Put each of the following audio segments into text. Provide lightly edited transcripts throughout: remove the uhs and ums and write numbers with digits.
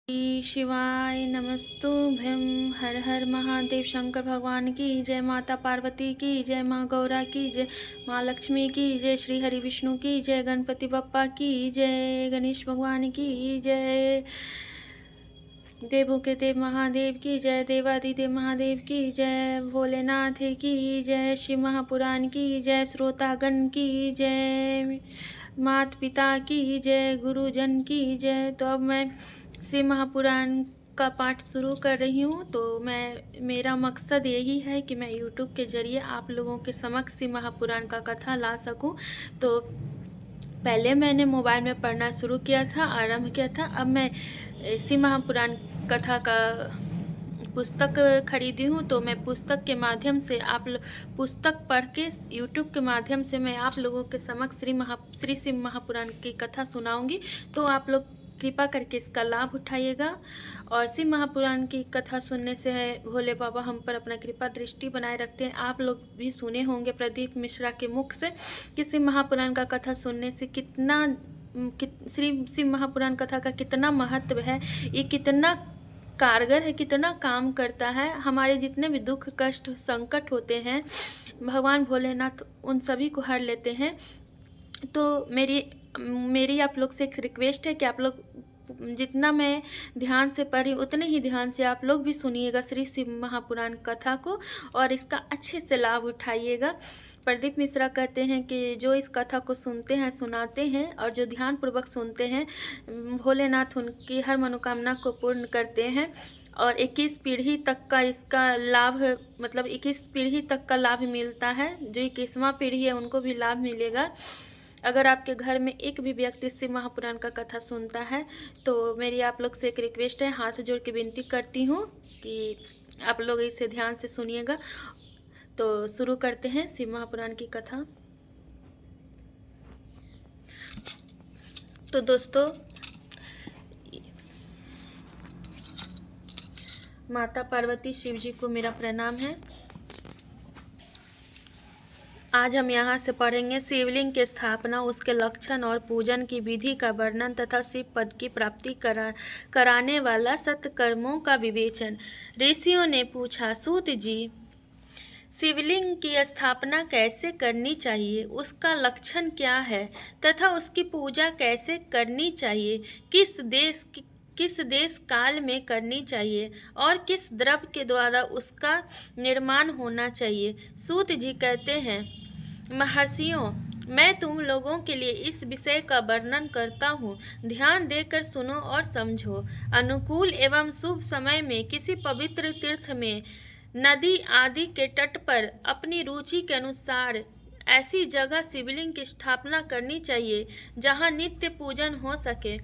श्री शिवाय नमस्तुभ्यं। हर हर महादेव। शंकर भगवान की जय, माता पार्वती की जय, माँ गौरा की जय, माँ लक्ष्मी की जय, श्री हरि विष्णु की जय, गणपति बप्पा की जय, गणेश भगवान की जय, देवों के देव महादेव की जय, देवादिदेव महादेव की जय, भोलेनाथ की जय, शिव महापुराण की जय, श्रोतागण की जय, माता पिता की जय, गुरुजन की जय। तो अब मैं शिव महापुराण का पाठ शुरू कर रही हूँ। तो मेरा मकसद यही है कि मैं यूट्यूब के ज़रिए आप लोगों के समक्ष शिव महापुराण का कथा ला सकूँ। तो पहले मैंने मोबाइल में पढ़ना शुरू किया था, आरंभ किया था। अब मैं शिव महापुराण कथा का पुस्तक खरीदी हूँ। तो मैं पुस्तक के माध्यम से पुस्तक पढ़ के यूट्यूब के माध्यम से मैं आप लोगों के समक्ष श्री शिव महापुराण की कथा सुनाऊंगी। तो आप लोग कृपा करके इसका लाभ उठाइएगा। और शिव महापुराण की कथा सुनने से है भोले बाबा हम पर अपना कृपा दृष्टि बनाए रखते हैं। आप लोग भी सुने होंगे प्रदीप मिश्रा के मुख से कि शिव महापुराण का कथा सुनने से श्री शिव महापुराण कथा का कितना महत्व है, ये कितना कारगर है, कितना काम करता है। हमारे जितने भी दुख कष्ट संकट होते हैं भगवान भोलेनाथ उन सभी को हर लेते हैं। तो मेरी आप लोग से एक रिक्वेस्ट है कि आप लोग जितना मैं ध्यान से पढ़ी उतने ही ध्यान से आप लोग भी सुनिएगा श्री शिव महापुराण कथा को और इसका अच्छे से लाभ उठाइएगा। प्रदीप मिश्रा कहते हैं कि जो इस कथा को सुनते हैं, सुनाते हैं और जो ध्यान पूर्वक सुनते हैं, भोलेनाथ उनकी हर मनोकामना को पूर्ण करते हैं। और 21 पीढ़ी तक का इसका लाभ, मतलब 21 पीढ़ी तक का लाभ मिलता है। जो 21वां पीढ़ी है उनको भी लाभ मिलेगा। अगर आपके घर में एक भी व्यक्ति शिव महापुराण का कथा सुनता है तो मेरी आप लोग से एक रिक्वेस्ट है, हाथ जोड़ के विनती करती हूँ कि आप लोग इसे ध्यान से सुनिएगा। तो शुरू करते हैं शिव महापुराण की कथा। तो दोस्तों, माता पार्वती शिव जी को मेरा प्रणाम है। आज हम यहाँ से पढ़ेंगे शिवलिंग की स्थापना, उसके लक्षण और पूजन की विधि का वर्णन तथा शिव पद की प्राप्ति कराने वाला सत्कर्मों का विवेचन। ऋषियों ने पूछा, सूत जी, शिवलिंग की स्थापना कैसे करनी चाहिए, उसका लक्षण क्या है तथा उसकी पूजा कैसे करनी चाहिए, किस देश काल में करनी चाहिए और किस द्रव्य के द्वारा उसका निर्माण होना चाहिए। सूत जी कहते हैं, महर्षियों, मैं तुम लोगों के लिए इस विषय का वर्णन करता हूँ, ध्यान देकर सुनो और समझो। अनुकूल एवं शुभ समय में किसी पवित्र तीर्थ में, नदी आदि के तट पर अपनी रुचि के अनुसार ऐसी जगह शिवलिंग की स्थापना करनी चाहिए जहाँ नित्य पूजन हो सके।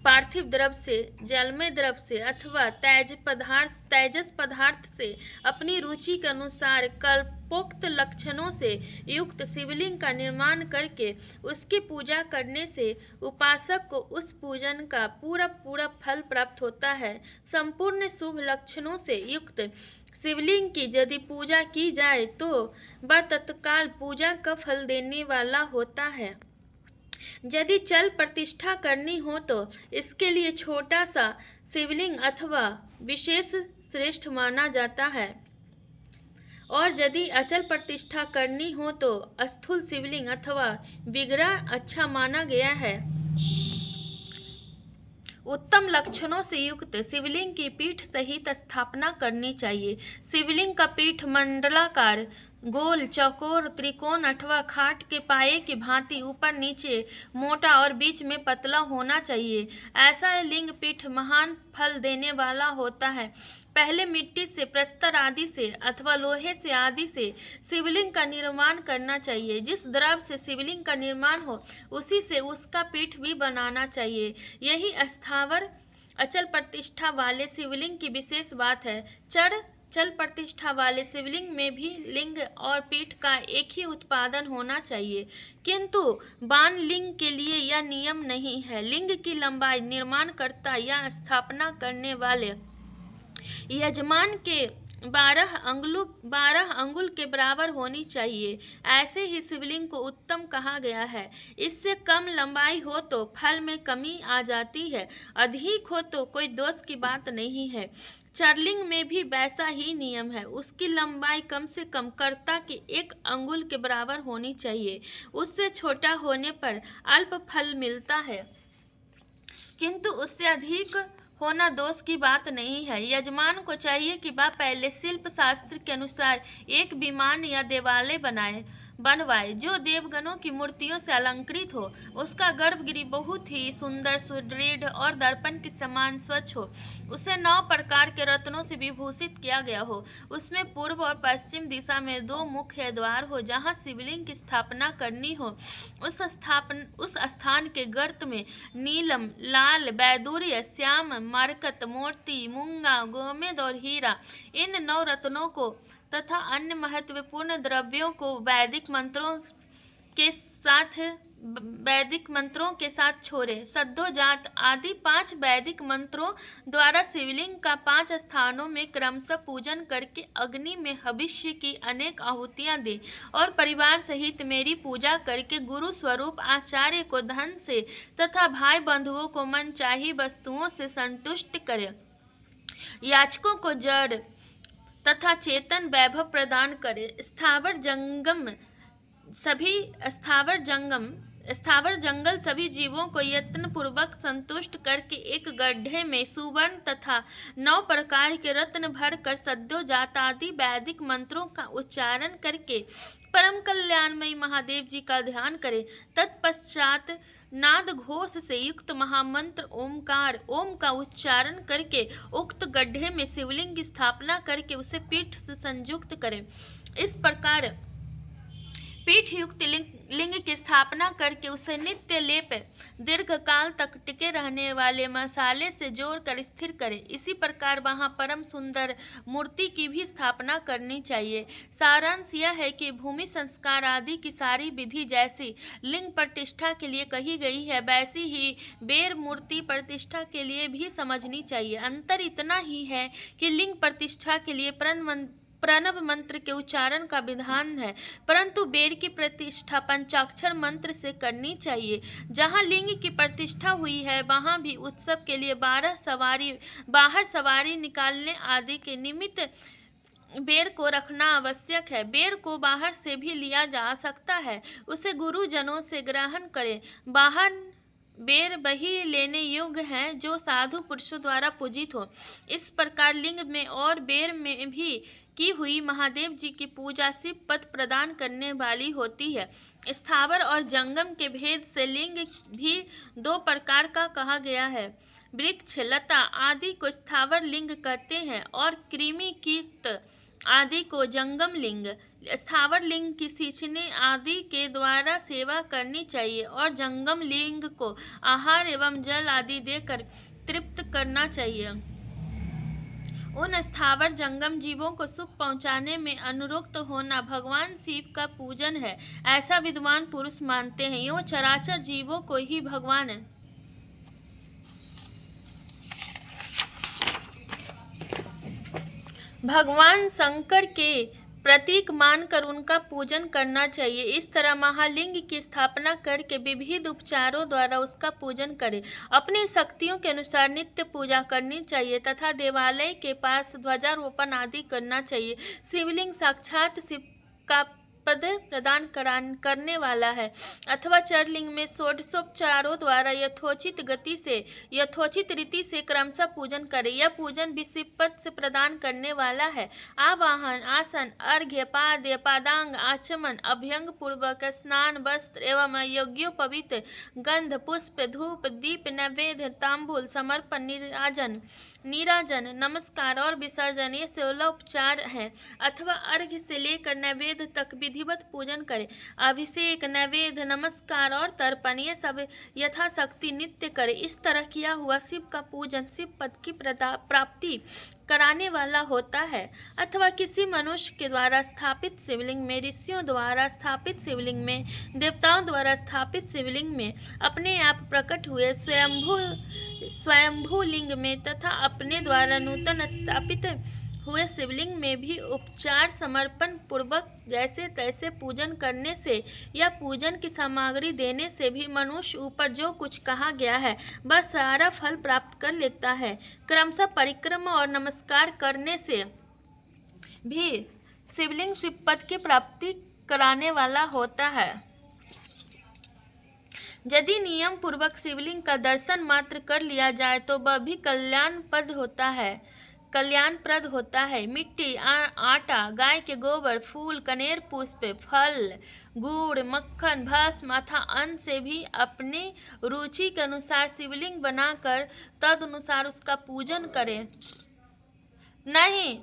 पार्थिव द्रव्य से, जलमय द्रव्य से अथवा तेजस पदार्थ से अपनी रुचि के अनुसार कल्पोक्त लक्षणों से युक्त शिवलिंग का निर्माण करके उसकी पूजा करने से उपासक को उस पूजन का पूरा फल प्राप्त होता है। संपूर्ण शुभ लक्षणों से युक्त शिवलिंग की यदि पूजा की जाए तो वह तत्काल पूजा का फल देने वाला होता है। यदि चल प्रतिष्ठा करनी हो तो इसके लिए छोटा सा शिवलिंग अथवा विशेष श्रेष्ठ माना जाता है, और यदि अचल प्रतिष्ठा करनी हो तो स्थूल शिवलिंग अथवा विग्रह अच्छा माना गया है। उत्तम लक्षणों से युक्त शिवलिंग की पीठ सहित स्थापना करनी चाहिए। शिवलिंग का पीठ मंडलाकार, गोल, चौकोर, त्रिकोण अथवा खाट के पाए की भांति ऊपर नीचे मोटा और बीच में पतला होना चाहिए। ऐसा लिंग पीठ महान फल देने वाला होता है। पहले मिट्टी से, प्रस्तर आदि से अथवा लोहे से आदि से शिवलिंग का निर्माण करना चाहिए। जिस द्रव्य से शिवलिंग का निर्माण हो उसी से उसका पीठ भी बनाना चाहिए। यही स्थावर अचल प्रतिष्ठा वाले शिवलिंग की विशेष बात है। चल प्रतिष्ठा वाले शिवलिंग में भी लिंग और पीठ का एक ही उत्पादन होना चाहिए, किंतु बाण लिंग के लिए यह नियम नहीं है। लिंग की लंबाई निर्माणकर्ता या स्थापना करने वाले यजमान के 12 अंगुल के बराबर होनी चाहिए। ऐसे ही शिवलिंग को उत्तम कहा गया है। इससे कम लंबाई हो तो फल में कमी आ जाती है, अधिक हो तो कोई दोष की बात नहीं है। चरलिंग में भी वैसा ही नियम है। उसकी लंबाई कम से कम कर्ता के 1 अंगुल के बराबर होनी चाहिए। उससे छोटा होने पर अल्प फल मिलता है, किंतु उससे अधिक होना दोष की बात नहीं है। यजमान को चाहिए कि वह पहले शिल्प शास्त्र के अनुसार एक विमान या देवालय बनवाए जो देवगणों की मूर्तियों से अलंकृत हो। उसका गर्भगृह बहुत ही सुंदर, सुदृढ़ और दर्पण के समान स्वच्छ हो। उसे 9 प्रकार के रत्नों से विभूषित किया गया हो। उसमें पूर्व और पश्चिम दिशा में 2 मुख्य द्वार हो जहाँ शिवलिंग की स्थापना करनी हो। उस स्थान के गर्त में नीलम, लाल, वैदूर्य, श्याम, मरकत, मोती, मूंगा, गोमेद और हीरा, इन 9 रत्नों को तथा अन्य महत्वपूर्ण द्रव्यों को वैदिक मंत्रों के साथ छोड़े। सद्योजात आदि 5 वैदिक मंत्रों द्वारा शिवलिंग का 5 स्थानों में क्रमशः पूजन करके अग्नि में हविष्य की अनेक आहुतियां दे और परिवार सहित मेरी पूजा करके गुरु स्वरूप आचार्य को धन से तथा भाई बंधुओं को मनचाही वस्तुओं से संतुष्ट करे। याचकों को जड़ तथा चेतन वैभव प्रदान करे। स्थावर जंगल सभी जीवों को यत्न पूर्वक संतुष्ट करके एक गड्ढे में सुवर्ण तथा 9 प्रकार के रत्न भरकर सद्योजात आदि वैदिक मंत्रों का उच्चारण करके परम कल्याणमयी महादेव जी का ध्यान करे। तत्पश्चात नाद घोष से युक्त महामंत्र ओमकार ओम का उच्चारण करके उक्त गड्ढे में शिवलिंग की स्थापना करके उसे पीठ से संयुक्त करें। इस प्रकार पीठ युक्त लिंग की स्थापना करके उसे नित्य लेप दीर्घ काल तक टिके रहने वाले मसाले से जोड़कर स्थिर करें। इसी प्रकार वहां परम सुंदर मूर्ति की भी स्थापना करनी चाहिए। सारांश यह है कि भूमि संस्कार आदि की सारी विधि जैसी लिंग प्रतिष्ठा के लिए कही गई है, वैसी ही बेर मूर्ति प्रतिष्ठा के लिए भी समझनी चाहिए। अंतर इतना ही है कि लिंग प्रतिष्ठा के लिए प्रणव मंत्र के उच्चारण का विधान है, परंतु बेर की प्रतिष्ठा पंचाक्षर मंत्र से करनी चाहिए। जहाँ लिंग की प्रतिष्ठा हुई है वहाँ भी उत्सव के लिए बाहर सवारी निकालने आदि के निमित्त बेर को रखना आवश्यक है। बेर को बाहर से भी लिया जा सकता है, उसे गुरुजनों से ग्रहण करें। बाहर बेर वही लेने योग्य हैं जो साधु पुरुषों द्वारा पूजित हो। इस प्रकार लिंग में और बेर में भी की हुई महादेव जी की पूजा शिव पद प्रदान करने वाली होती है। स्थावर और जंगम के भेद से लिंग भी 2 प्रकार का कहा गया है। वृक्ष, लता आदि को स्थावर लिंग कहते हैं और कृमि कीट आदि को जंगम लिंग। स्थावर लिंग की सींचने आदि के द्वारा सेवा करनी चाहिए और जंगम लिंग को आहार एवं जल आदि देकर तृप्त करना चाहिए। उन स्थावर जंगम जीवों को सुख पहुंचाने में अनुरक्त होना भगवान शिव का पूजन है, ऐसा विद्वान पुरुष मानते हैं। यो चराचर जीवों को ही भगवान शंकर के प्रतीक मानकर उनका पूजन करना चाहिए। इस तरह महालिंग की स्थापना करके विविध उपचारों द्वारा उसका पूजन करें। अपनी शक्तियों के अनुसार नित्य पूजा करनी चाहिए तथा देवालय के पास ध्वजारोपण आदि करना चाहिए। शिवलिंग साक्षात शिव का पद प्रदान करने वाला है अथवा चरलिंग में षोडशोपचारों द्वारा यथोचित रीति से क्रमशः पूजन करे। यह पूजन भी शिव पद से प्रदान करने वाला है। आवाहन, आसन, अर्घ्य, पाद्य, पादांग, आचमन, अभ्यंग पूर्वक स्नान, वस्त्र एवं यज्ञोपवीत, गंध, पुष्प, धूप, दीप, नैवेद्य, तांबूल, समर्पण, नीराजन, नमस्कार और विसर्जन ये 16 उपचार हैं अथवा अर्घ्य से लेकर नैवेद्य तक विधिवत पूजन करें। अभिषेक, नैवेद्य, नमस्कार और तर्पण ये सब यथाशक्ति नित्य करें। इस तरह किया हुआ शिव का पूजन शिव पद की प्राप्ति कराने वाला होता है। अथवा किसी मनुष्य के द्वारा स्थापित शिवलिंग में, ऋषियों द्वारा स्थापित शिवलिंग में, देवताओं द्वारा स्थापित शिवलिंग में, अपने आप प्रकट हुए स्वयंभू लिंग में तथा अपने द्वारा नूतन स्थापित हुए शिवलिंग में भी उपचार समर्पण पूर्वक जैसे तैसे पूजन करने से या पूजन की सामग्री देने से भी मनुष्य ऊपर जो कुछ कहा गया है वह सारा फल प्राप्त कर लेता है। क्रमशः परिक्रमा और नमस्कार करने से भी शिवलिंग शिवपद की प्राप्ति कराने वाला होता है। यदि नियम पूर्वक शिवलिंग का दर्शन मात्र कर लिया जाए तो वह भी कल्याणप्रद होता है। मिट्टी, आटा, गाय के गोबर, फूल, कनेर पुष्प, फल, गुड़, मक्खन, भस्म अथवा अन्न से भी अपनी रुचि के अनुसार शिवलिंग बनाकर तदनुसार उसका पूजन करें। नहीं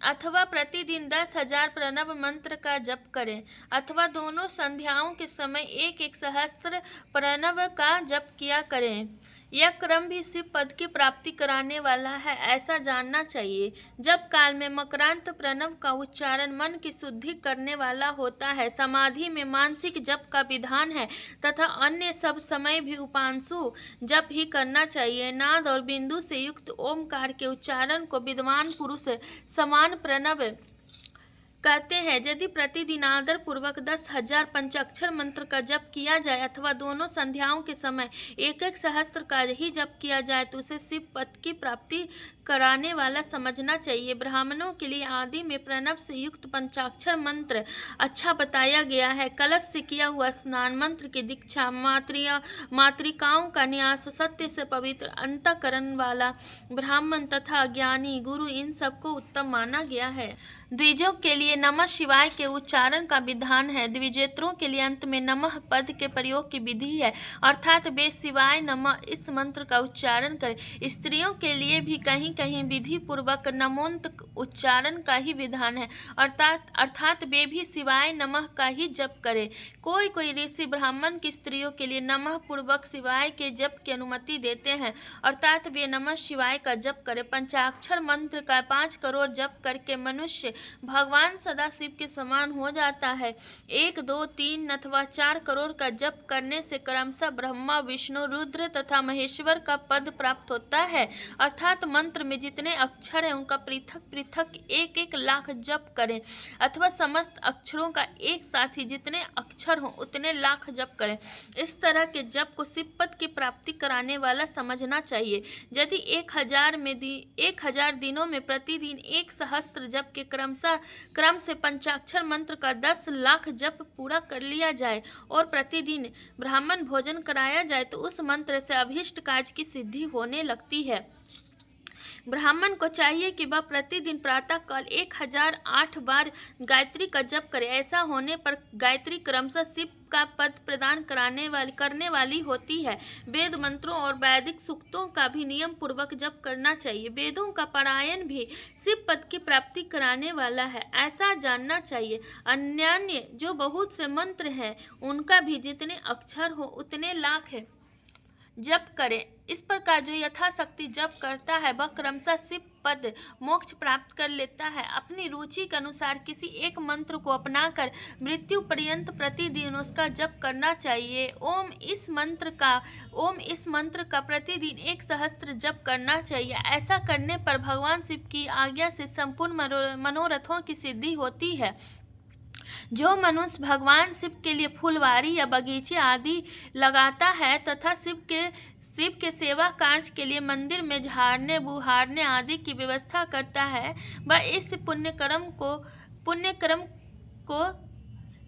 अथवा प्रतिदिन 10,000 प्रणव मंत्र का जप करें अथवा दोनों संध्याओं के समय एक सहस्त्र प्रणव का जप किया करें। यह क्रम भी शिव पद की प्राप्ति कराने वाला है, ऐसा जानना चाहिए। जब काल में मकरांत प्रणव का उच्चारण मन की शुद्धि करने वाला होता है। समाधि में मानसिक जप का विधान है तथा अन्य सब समय भी उपांशु जप ही करना चाहिए। नाद और बिंदु से युक्त ओमकार के उच्चारण को विद्वान पुरुष समान प्रणव कहते हैं। यदि प्रतिदिन आदर पूर्वक 10,000 पंचाक्षर मंत्र का जप किया जाए अथवा दोनों संध्याओं के समय एक सहस्त्र का ही जप किया जाए तो उसे शिव पद की प्राप्ति कराने वाला समझना चाहिए। ब्राह्मणों के लिए आदि में प्रणव से युक्त पंचाक्षर मंत्र अच्छा बताया गया है। कलश से किया हुआ स्नान, मंत्र की दीक्षा, मातृकाओं का न्यास, सत्य से पवित्र अंतःकरण वाला ब्राह्मण तथा ज्ञानी गुरु, इन सबको उत्तम माना गया है। द्विजों के लिए नमः शिवाय के उच्चारण का विधान है। द्विजेतरों के लिए अंत में नमः पद के प्रयोग की विधि है, अर्थात वे शिवाय नमः इस मंत्र का उच्चारण करें। स्त्रियों के लिए भी कहीं कहीं विधि पूर्वक नमोन्त उच्चारण का ही विधान है, अर्थात वे भी शिवाय नमः का ही जप करें। कोई ऋषि ब्राह्मण की स्त्रियों के लिए नमः पूर्वक शिवाय के जप की अनुमति देते हैं, अर्थात वे नमः शिवाय का जप करें। पंचाक्षर मंत्र का 5 करोड़ जप करके मनुष्य भगवान सदाशिव के समान हो जाता है। 1, 2, 3 अथवा 4 करोड़ का जप करने से क्रमशः ब्रह्मा, विष्णु, रुद्र तथा महेश्वर का पद प्राप्त होता है, अर्थात मंत्र में जितने अक्षर हैं उनका पृथक पृथक 1-1 लाख जप करें अथवा समस्त अक्षरों का एक साथ ही जितने अक्षर हों उतने लाख जप करें। इस तरह के जप को शिव पद की प्राप्ति कराने वाला समझना चाहिए। यदि 1000 दिनों में प्रतिदिन 1 सहस्त्र जप के क्रम से पंचाक्षर मंत्र का 10 लाख जप पूरा कर लिया जाए और प्रतिदिन ब्राह्मण भोजन कराया जाए तो उस मंत्र से अभीष्ट कार्य की सिद्धि होने लगती है। ब्राह्मण को चाहिए कि वह प्रतिदिन प्रातः काल 1008 बार गायत्री का जप करे। ऐसा होने पर गायत्री क्रमशः शिव का पद प्रदान करने वाली होती है। वेद मंत्रों और वैदिक सूक्तों का भी नियम पूर्वक जप करना चाहिए। वेदों का पारायण भी शिव पद की प्राप्ति कराने वाला है, ऐसा जानना चाहिए। अन्य जो बहुत से मंत्र हैं उनका भी जितने अक्षर हो उतने लाख है जप करें। इस प्रकार जो यथाशक्ति जप करता है वह क्रमशः शिव पद मोक्ष प्राप्त कर लेता है। अपनी रुचि के अनुसार किसी एक मंत्र को अपनाकर मृत्यु पर्यंत प्रतिदिन उसका जप करना चाहिए। ओम इस मंत्र का प्रतिदिन 1 सहस्त्र जप करना चाहिए। ऐसा करने पर भगवान शिव की आज्ञा से संपूर्ण मनोरथों की सिद्धि होती है। जो मनुष्य भगवान शिव के लिए फुलवारी या बगीचे आदि लगाता है तथा शिव के सेवा कार्य के लिए मंदिर में झाड़ने बुहारने आदि की व्यवस्था करता है, वह इस पुण्यक्रम को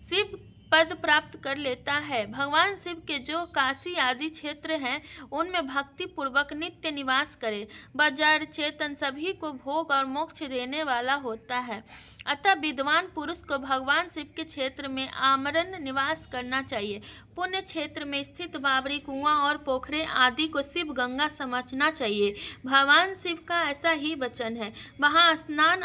शिव पद प्राप्त कर लेता है। भगवान शिव के जो काशी आदि क्षेत्र हैं उनमें भक्ति पूर्वक नित्य निवास करे। वह जड़ चेतन सभी को भोग और मोक्ष देने वाला होता है। अतः विद्वान पुरुष को भगवान शिव के क्षेत्र में आमरण निवास करना चाहिए। पुण्य क्षेत्र में स्थित बाबरी कुआं और पोखरे आदि को शिव गंगा समझना चाहिए। भगवान शिव का ऐसा ही वचन है। वहाँ स्नान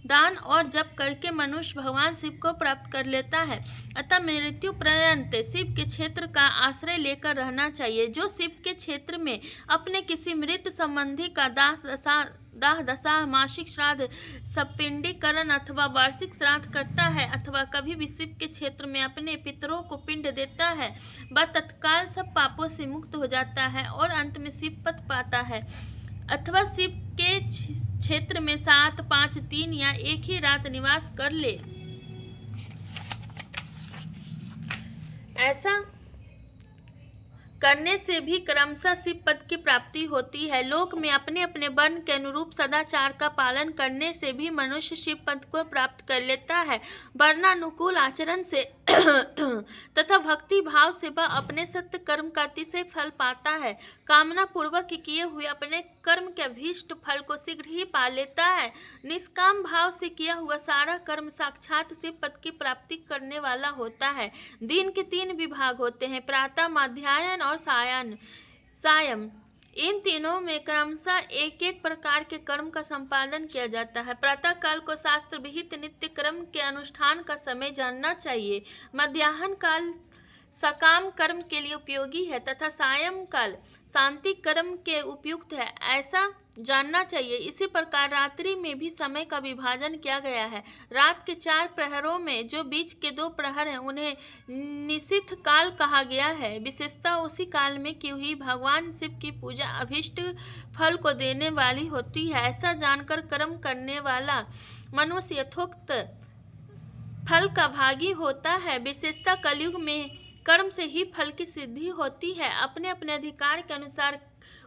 दान और जप करके मनुष्य भगवान शिव को प्राप्त कर लेता है। अतः मृत्यु पर्यंत शिव के क्षेत्र का आश्रय लेकर रहना चाहिए। जो शिव के क्षेत्र में अपने किसी मृत संबंधी का दाह दशा, मासिक श्राद्ध, सपिंडीकरण अथवा वार्षिक श्राद्ध करता है अथवा कभी भी शिव के क्षेत्र में अपने पितरों को पिंड देता है, वह तत्काल सब पापों से मुक्त हो जाता है और अंत में शिव पद पाता है। अथवा शिव के क्षेत्र में 7, 5, 3 या एक ही रात निवास कर ले। ऐसा करने से भी क्रमशः शिव पद की प्राप्ति होती है। लोक में अपने अपने वर्ण के अनुरूप सदाचार का पालन करने से भी मनुष्य शिव पद को प्राप्त कर लेता है। वर्णानुकूल आचरण से तथा भक्ति भाव से वह अपने सत्य कर्म का अतिशय फल पाता है। कामना पूर्वक किए हुए अपने कर्म के अभीष्ट फल को शीघ्र ही पा लेता है। निष्काम भाव से किया हुआ सारा कर्म साक्षात शिव पद की प्राप्ति करने वाला होता है। दिन के 3 विभाग होते हैं, प्रातः, मध्याह्न और सायं। इन तीनों में क्रमशः एक एक प्रकार के कर्म का संपादन किया जाता है। प्रातः काल को शास्त्र विहित नित्य कर्म के अनुष्ठान का समय जानना चाहिए। मध्याह्न काल सकाम कर्म के लिए उपयोगी है तथा सायं काल शांति कर्म के उपयुक्त है, ऐसा जानना चाहिए। इसी प्रकार रात्रि में भी समय का विभाजन किया गया है। रात के 4 प्रहरों में जो बीच के 2 प्रहर हैं उन्हें निशिथ काल कहा गया है। विशेषता उसी काल में की हुई भगवान शिव की पूजा अभीष्ट फल को देने वाली होती है। ऐसा जानकर कर्म करने वाला मनुष्य यथोक्त फल का भागी होता है। विशेषता कलयुग में कर्म से ही फल की सिद्धि होती है। अपने अपने अधिकार के अनुसार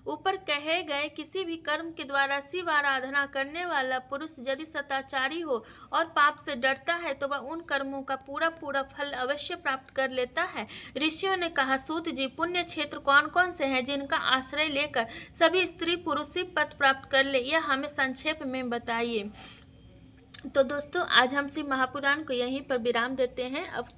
ऊपर कहे गए किसी भी कर्म के द्वारा शिव आराधना करने वाला पुरुष यदि सदाचारी हो और पाप से डरता है तो वह उन कर्मों का पूरा पूरा फल अवश्य प्राप्त कर लेता है। ऋषियों ने कहा, सूत जी, पुण्य क्षेत्र कौन कौन से हैं जिनका आश्रय लेकर सभी स्त्री पुरुष शिव पद प्राप्त कर ले, यह हमें संक्षेप में बताइए। तो दोस्तों, आज हम शिव महापुराण को यहीं पर विराम देते हैं। अब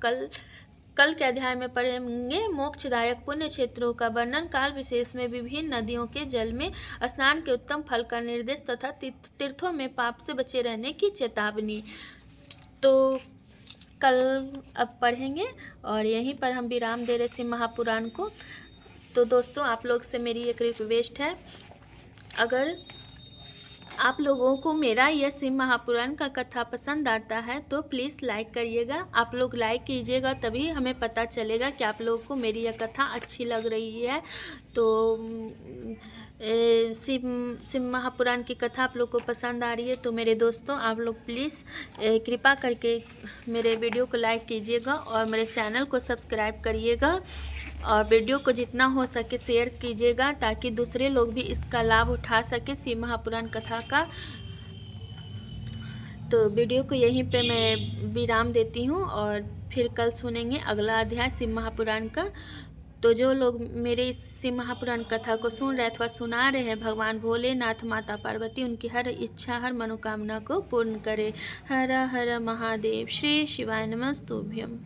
कल के अध्याय में पढ़ेंगे मोक्षदायक पुण्य क्षेत्रों का वर्णन, काल विशेष में विभिन्न नदियों के जल में स्नान के उत्तम फल का निर्देश तथा तीर्थों में पाप से बचे रहने की चेतावनी। तो कल अब पढ़ेंगे और यहीं पर हम विराम दे रहे शिव महापुराण को। तो दोस्तों, आप लोग से मेरी एक रिक्वेस्ट है, अगर आप लोगों को मेरा यह शिव महापुराण का कथा पसंद आता है तो प्लीज़ लाइक करिएगा। आप लोग लाइक कीजिएगा तभी हमें पता चलेगा कि आप लोगों को मेरी यह कथा अच्छी लग रही है। तो शिव महापुराण की कथा आप लोग को पसंद आ रही है तो मेरे दोस्तों, आप लोग प्लीज़ कृपा करके मेरे वीडियो को लाइक कीजिएगा और मेरे चैनल को सब्सक्राइब करिएगा और वीडियो को जितना हो सके शेयर कीजिएगा ताकि दूसरे लोग भी इसका लाभ उठा सके शिव महापुराण कथा का। तो वीडियो को यहीं पे मैं विराम देती हूँ और फिर कल सुनेंगे अगला अध्याय शिव महापुराण का। तो जो लोग मेरे इस शिव महापुराण कथा को सुन रहे अथवा सुना रहे हैं, भगवान भोलेनाथ, माता पार्वती उनकी हर इच्छा, हर मनोकामना को पूर्ण करे। हर हर महादेव। श्री शिवाय नमस्तुभ्यम।